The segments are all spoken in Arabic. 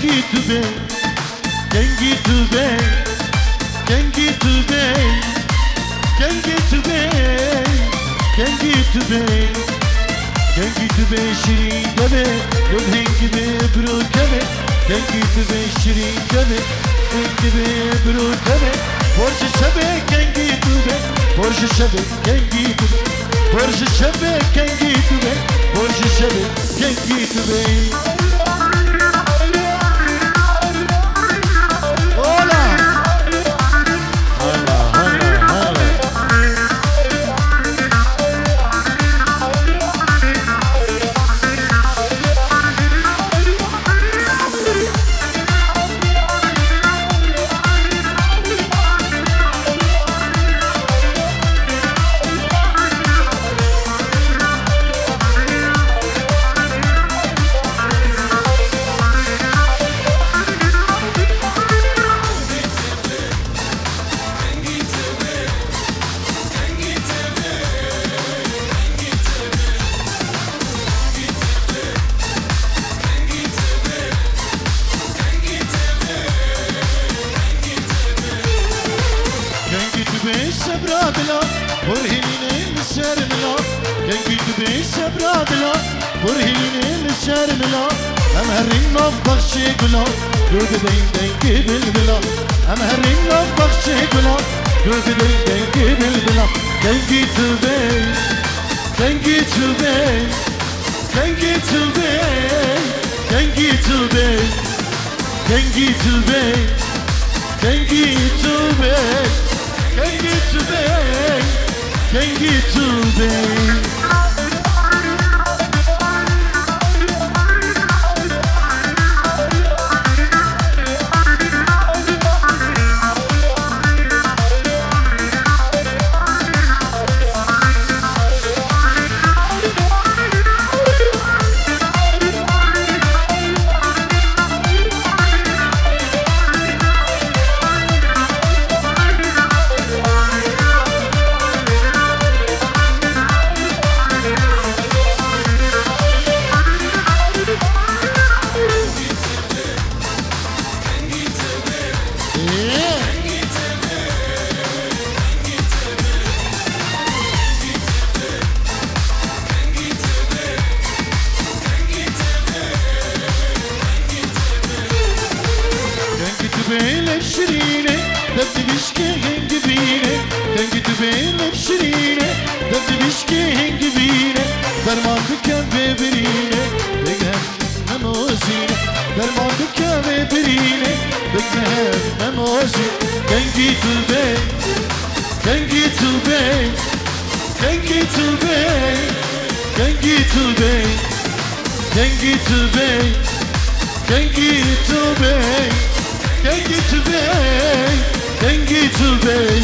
Gengi tübe, gengi tübe, gengi tübe, gengi tübe, gengi tübe, gengi tübe şirin deme, lübhen gibi bro deme, gengi tübe şirin deme, lübhen gibi bro deme, borcu şebe gengi tübe, borcu şebe gengi tübe, borcu şebe gengi tübe, borcu şebe gengi tübe. Sabradla, burhinin sermla, gengi tübe sabradla, burhinin sermla, em herrin naf bakşe gula, göbeğin dengi bilbila, em herrin naf bakşe gula, göbeğin dengi bilbila, gengi tübe, gengi tübe, gengi tübe, gengi tübe, gengi tübe, gengi tübe. Can't get to bed, can't get to bed. Beyler şirine, döktü bişke hengi bine, dengi tübeyler şirine, döktü bişke hengi bine, derman dükkan ve birine, beghem memozine, derman dükkan ve birine, beghem memozine, dengi tübey, dengi tübey, dengi tübey, dengi tübey, dengi tübey, dengi tübey. Can't get to bed, can't get to bed.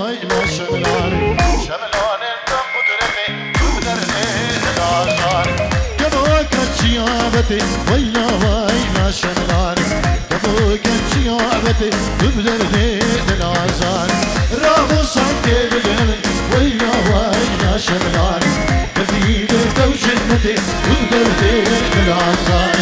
واي لا شملاني شملاني الدم قدرتي قدرتي العزار كبوك الشيابتي ويلا واي لا شملاني كبوك الشيابتي قدرتي العزار رابو صعدي بالهلن ويلا واي لا شملاني كبيدة وجنتي قدرتي العزار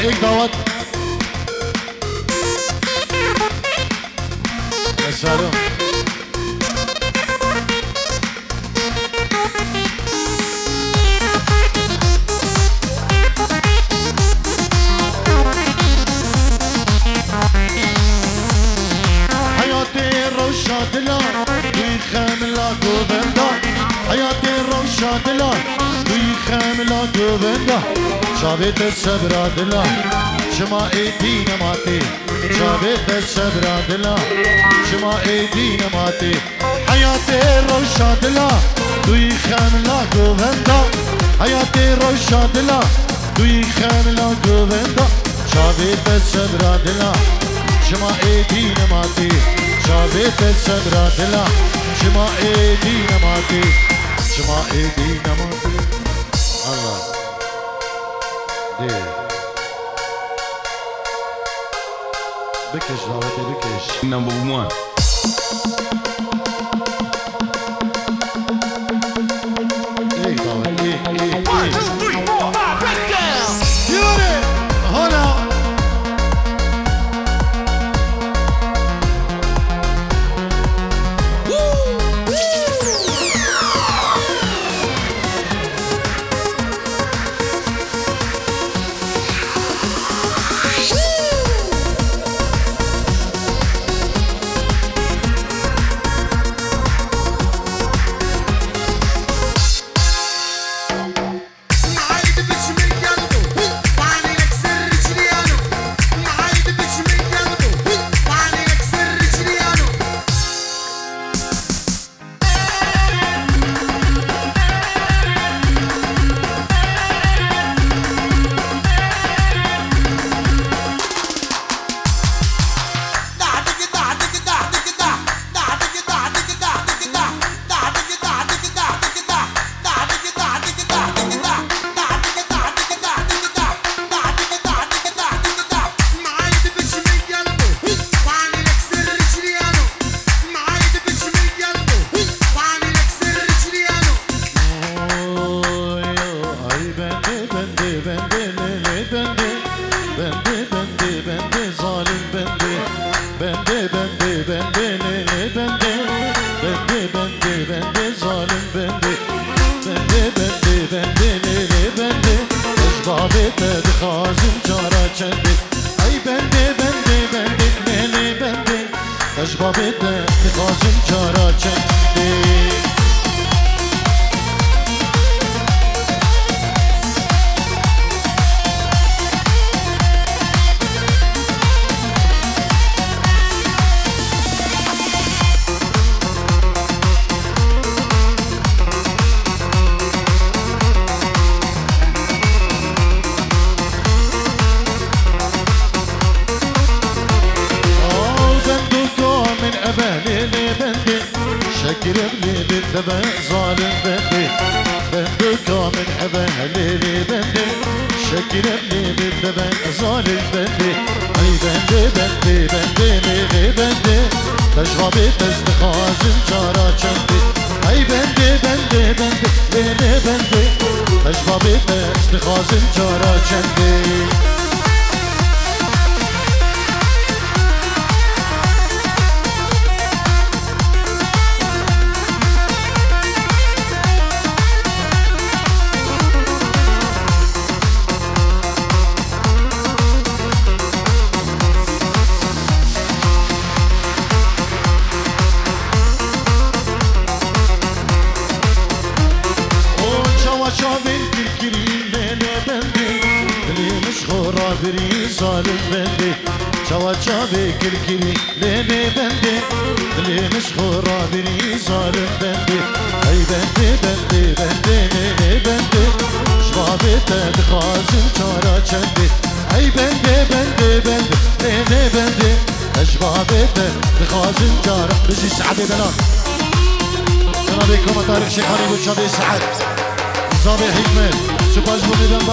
एक दावत شابت الصبر دلا شما ايدي نماتي شابت الصبر دلا شما ايدي نماتي حياتي روشا دلا دوي خاملا گووندا حياتي روشا دلا دوي خاملا گووندا شابت الصبر دلا شما ايدي نماتي شابت الصبر دلا شما ايدي نماتي شما ایدی نماتی الله دی بکش دعوتی بکش Number one. ای دعوتی ای 1, 2, 3, 4, 5, break it down.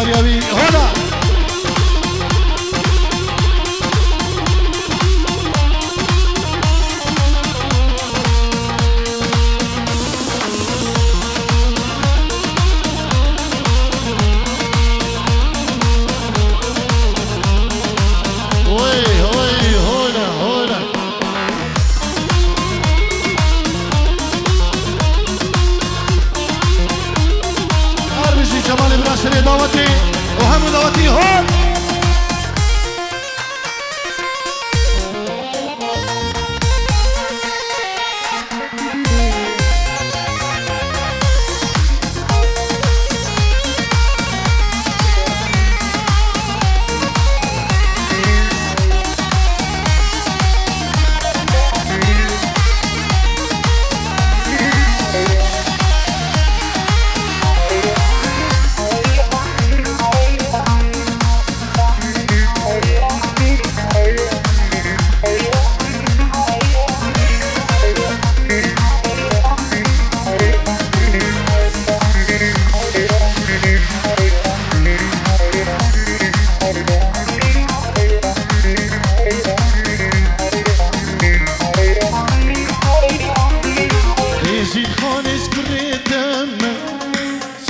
یوری هلا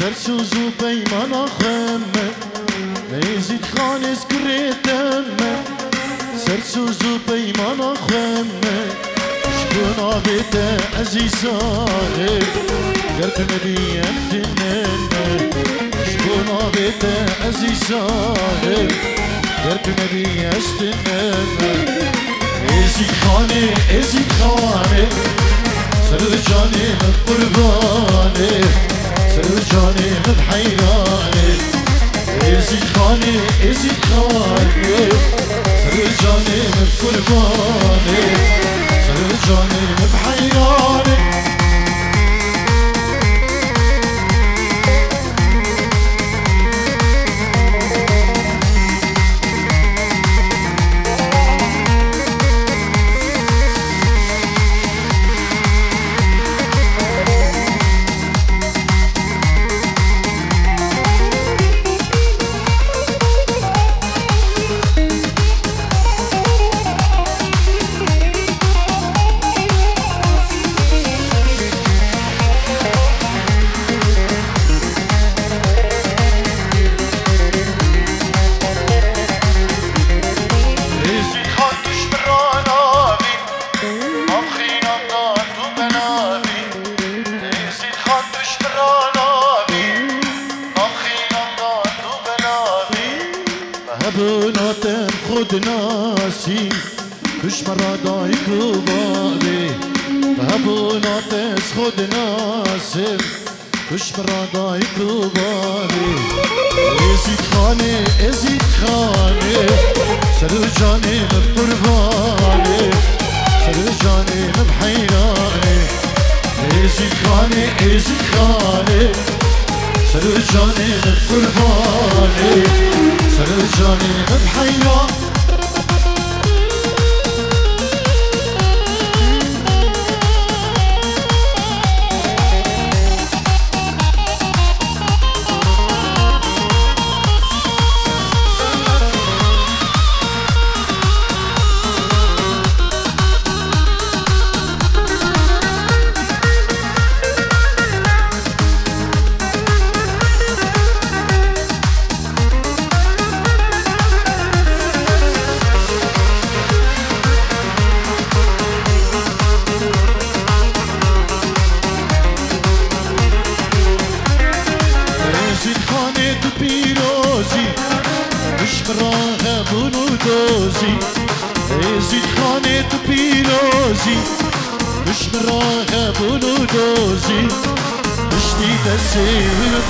سرسوز و پیمان آخمه نیزید خانس کریتمه سرسوز و پیمان آخمه شبونا بیت عزیزانه گرد نبیم دننه شبونا بیت عزیزانه گرد نبیم دننه ازید خانه سر جاني قرباني سر جاني بحيراني ازيد خاني سر جاني قرباني سر جاني بحيراني ناسي مش مرة ضايق وبابي بهبونا تسخد ناسي مش مرة ضايق وبابي ازيد خاني سرجاني بقرباني سرجاني بحيراني ازيد خاني سرجاني بقرباني سرجاني بحيراني ازيد خانه تو پیروزی مش مراغب و دوزی مشتی دستی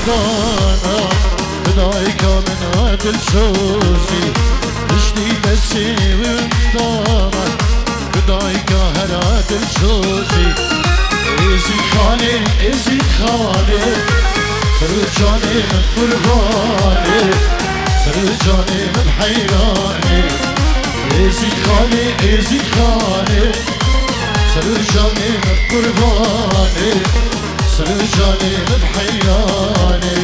دانا بدای کامن دل سوزی مشتی دستی دانا بدای کامن دل سوزی ازيد خانه سر جاني من قرباني سر جاني من حيراني ازيد خاني سر جاني من قرباني سر جاني من حيراني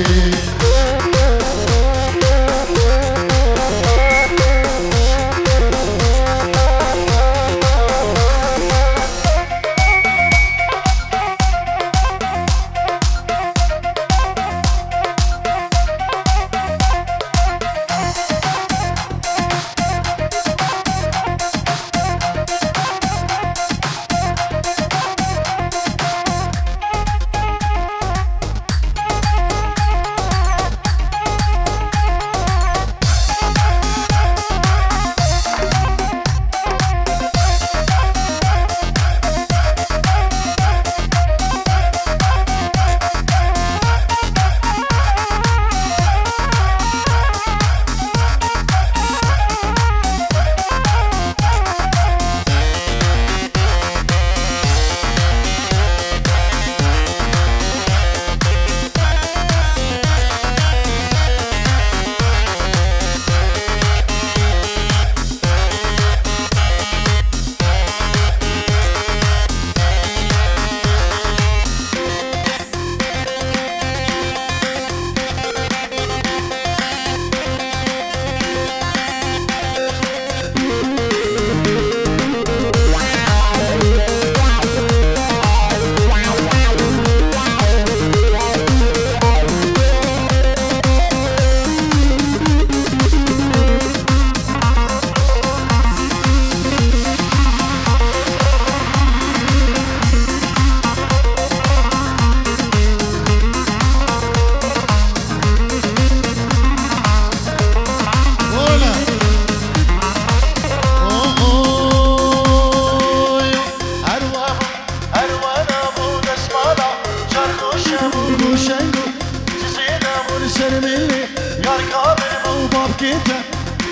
بابكيته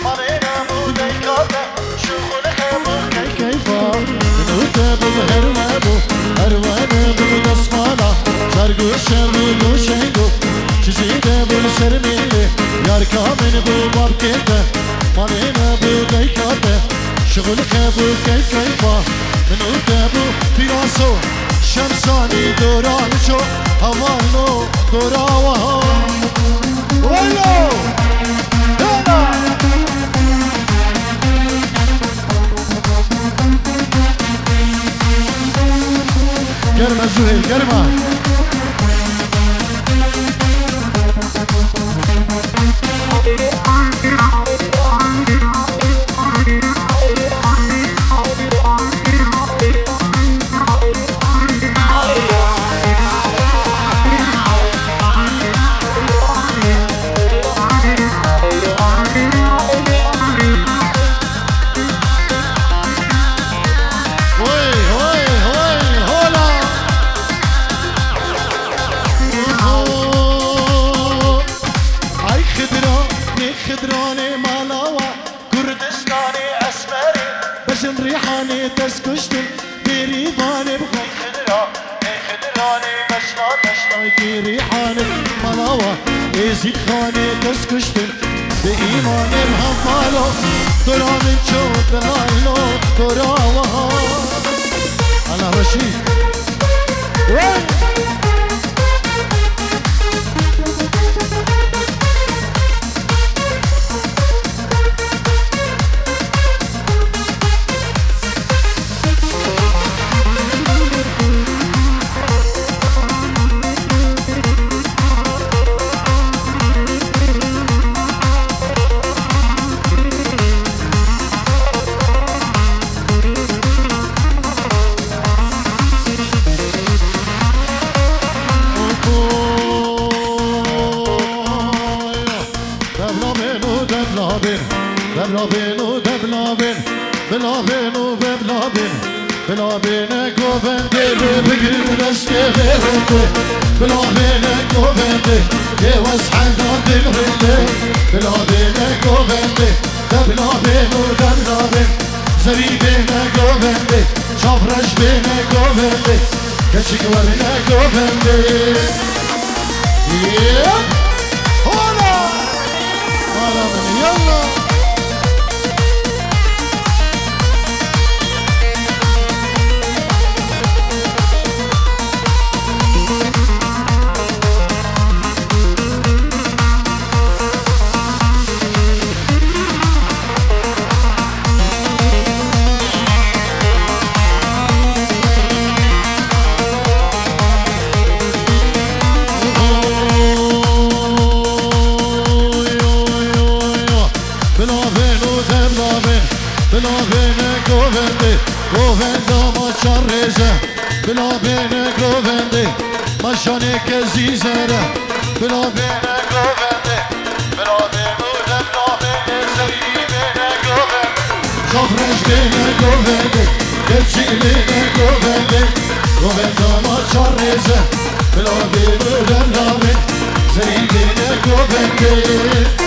مرينا موديكاته شغل خيبو كيفا نوتابو بهرمابو هروانابو دسمانا شرقو شرقو شنقو چیزیدابو سرمیله یار کامن بو بابكيته مرينا موديكاته شغل خيبو كيفا نوتابو فيراسو شمساني دورانشو هوانو دوراوها ولو يلا قرمة زهير قرمة خدراني مالاوا كردستاني اسمري بشن ريحاني تسكشتن بريفاني بخي خدراني بشنا ريحاني مالاوا يزيد خاني تسكشتن بإيماني بهفالو دورا من شو دلالو دوراوها على رشيد بلابين قوفندي بقل رسكي غيرتي بلابين قوفندي يوز حدود الهلي بلابين قوفندي دبلابين ودبلابين زريبين قوفندي شفرش بين قوفندي كشك ورنا قوفندي هولا هلا من يلا بلابين قوفندي مشاني كزيزرة بلابين قوفندي بلابين ودبلابين زريبين قوفندي شفرش بين قوفندي كتشيلين قوفندي قوفندي مشاريزة بلابين ودبلابين زريبين قوفندي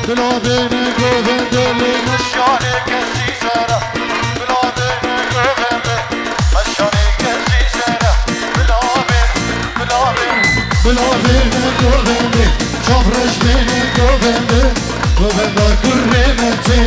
بلابين قوفندي مشاني كزيزرة بلابين قوفندي مشاني كزيزرة بلابين قوفندي شفرش بين قوفندي قوفندا كرمتي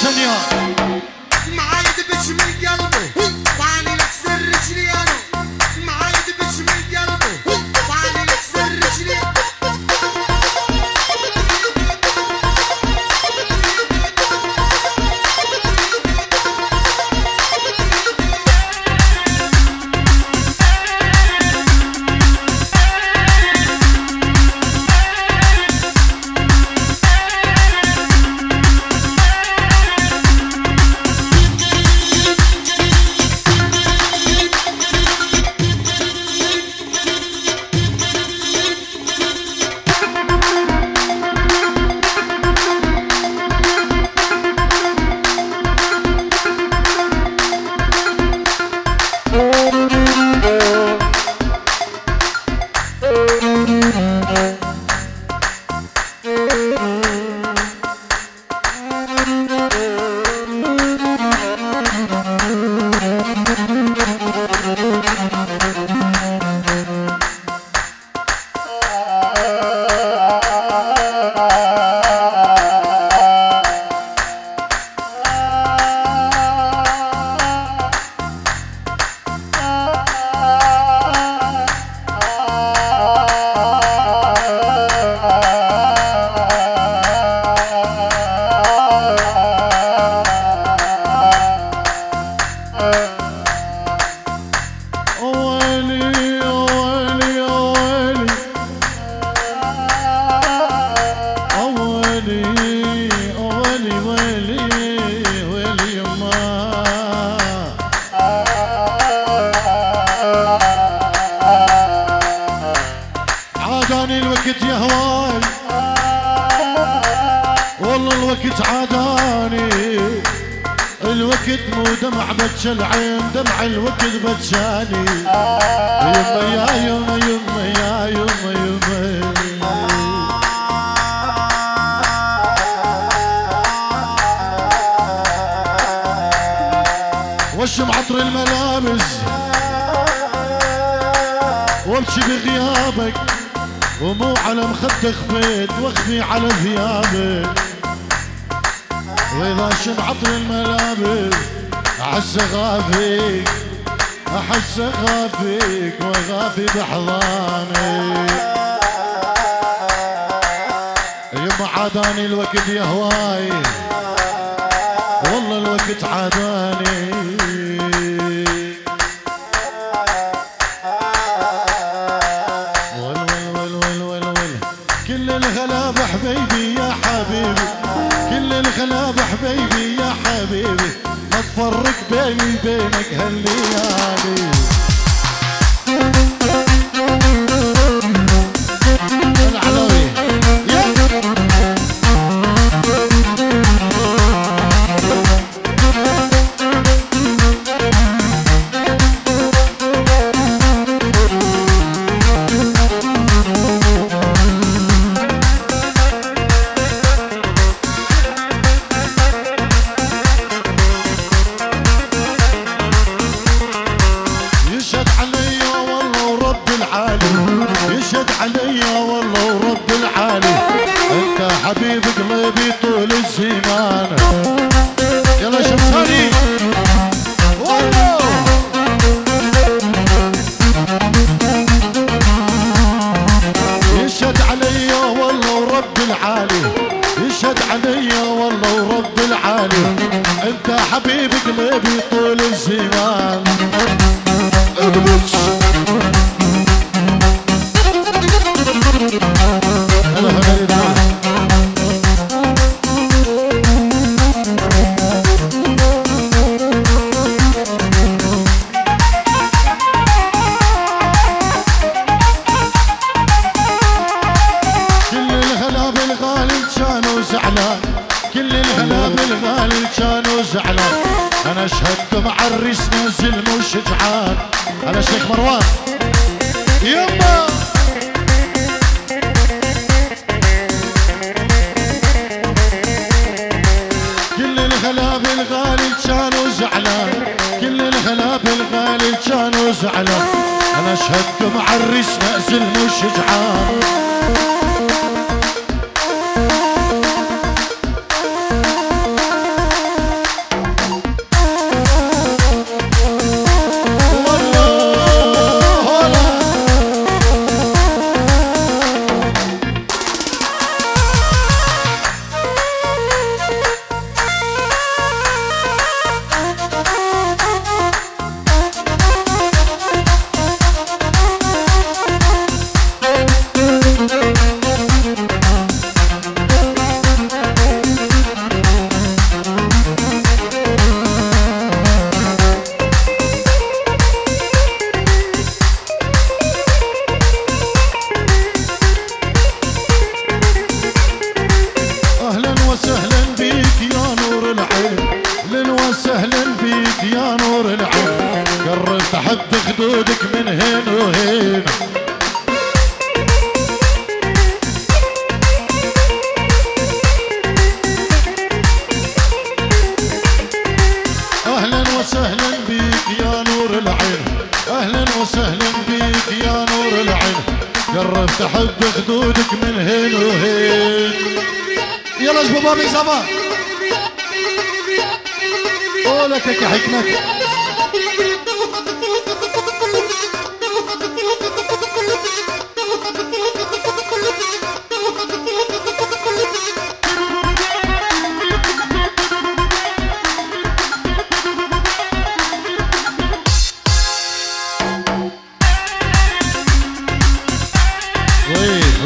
سنيا معايا دبش من قلبه طعني لك سر رجليانه معايا دبش من قلبه طعني لك سر رجليانه عاداني الوقت يا هواي والله الوقت عاداني الوقت مو دمع بتش العين دمع الوقت بتشاني يما يا يما يما يا يما يما وشم عطر الملابس وامشي بغيابك ومو على مخدة خفيت واخفي على ثيابك واذا شم عطر الملابس احس غافيك احس غافيك وغافي بحضانك يما عاداني الوقت يا هواي والله الوقت عاداني كل الغلاب حبيبي يا حبيبي كل الغلاب حبيبي يا حبيبي ما تفرق بيني وبينك هالليالي العلوي يشهد عليا والله ورب العالي يشهد عليا والله ورب العالي انت حبيب قلبي طول الزمان يلا شمساني والله يشهد عليا والله ورب العالي يشهد عليا والله ورب العالي انت حبيب قلبي طول الزمان انا اشهد مع الريس نازل مو شجعان انا شيخ مروان يما كل الغلاب الغالي كانوا زعلان كل الغلاب الغالي كانوا زعلان انا اشهد مع الريس نازل مو شجعان خدودك من هين وهين. اهلا وسهلا بيك يا نور العين، اهلا وسهلا بيك يا نور العين، قربت احب خدودك من هين وهين. يلا شباب صبا قولك كحكمك.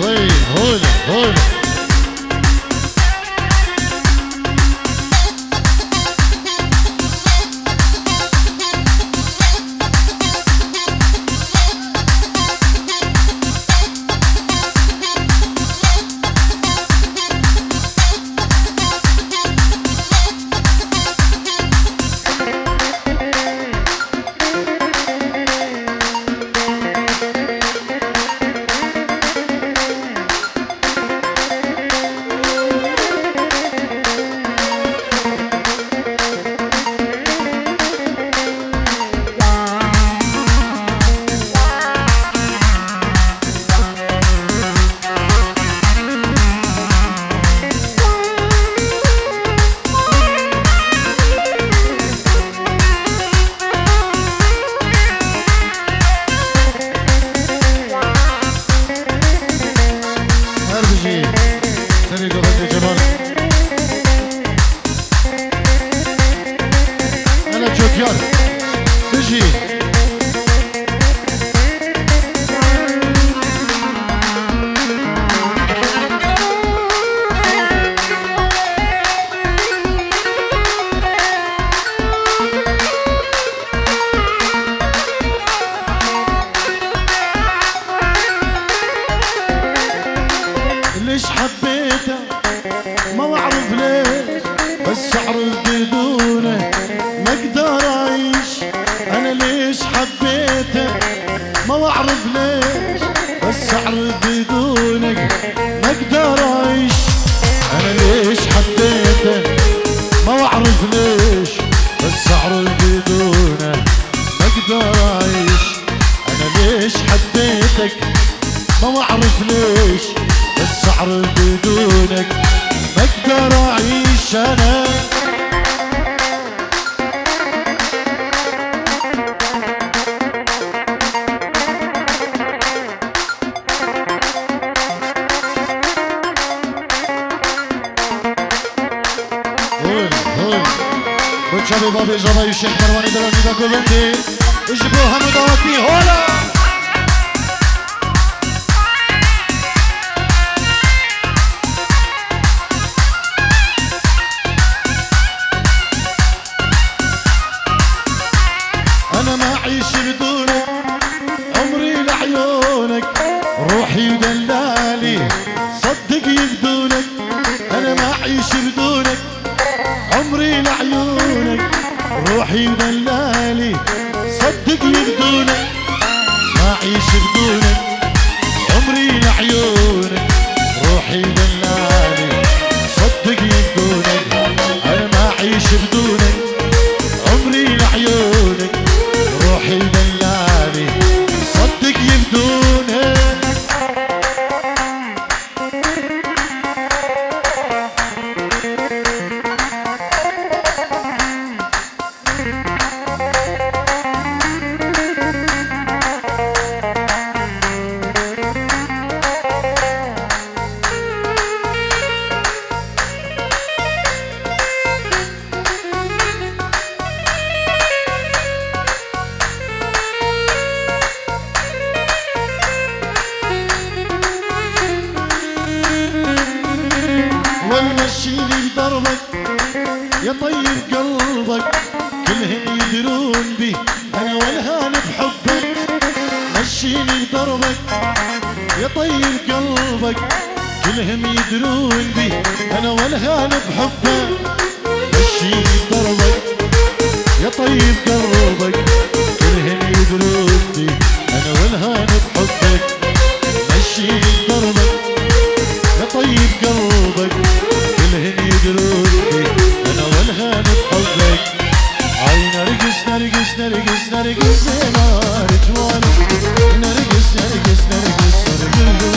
وين هون تجي ليش حبيته ما بعرف ليش، بس اعرف بدونه ما اقدر اعيش. انا ليش حبيته ما بعرف ليش، بس اعرف بدونك ما اقدر اعيش. انا ليش حبيته ما بعرف ليش، بس اعرف بدونه ما اقدر اعيش. انا ليش حبيتك ما بعرف ليش، بس اعرف بدونك ما اقدر اعيش. انا شباب بابي جبا الشيخ مروان دراني دا كوبنتي اجبوها مدواتي هولا. انا ما اعيش بدونك، عمري لعيونك، روحي ودلالي صدق يفدونك. انا ما اعيش بدونك، عمري لعيونك، روحي ودلالي صدق يفدونك. ما اعيش بدونك، عمري لعيونك، روحي ودلالي صدق يفدونك. انا ما اعيش بدونك، عمري لعيونك، روحي ودلالي صدق يفدونك. ومشيني بدربك يا طيب قلبك، كلهم يدرون بي انا والهان بحبك. مشيني بدربك يا طيب قلبك، كلهم يدرون بي انا والهان بحبك. مشيني بدربك يا طيب قلبك، كلهم الهنا يدربني انا والهان بحبك مشيني بدربك يا طيب قلبك الهنا يدربني انا والهان بحبك عين نرقص نرقص نرقص نرقص نار جوانك نرقص نرقص نرقص نرقص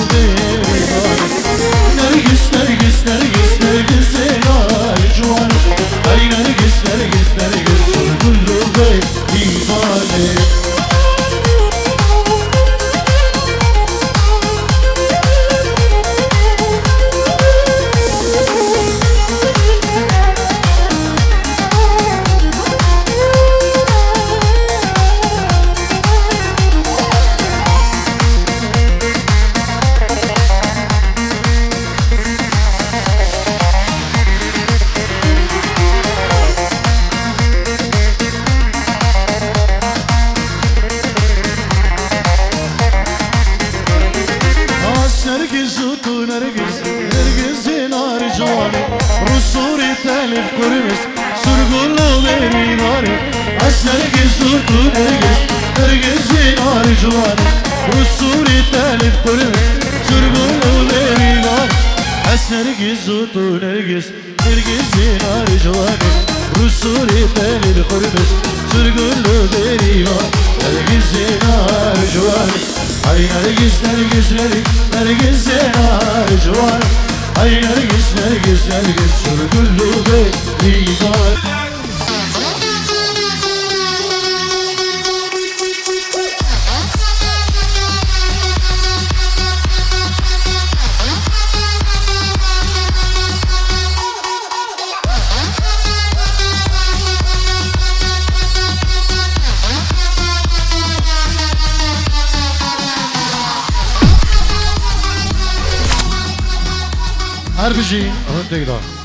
نرقص نرقص نرقص نار جوانك عين نرقص نرقص نرقص كل بيت ديوانك نرقص ونرقص نرقص نار جواني رسوري تالف كرمس سرقلو غيري ناري نرقص ونرقص نرقص نار جواني رسوري تالف كرمس سرقلو غيري ناري نرقص ونرقص نرقص نار جواني رسوري تالف كرمس سرقلو غيري ناري نرقص نار جواني هاي نرقص نرقص نرقص نار جوان هاي نرقص نرقص نرقص كله بيدار RPG, هون تقدر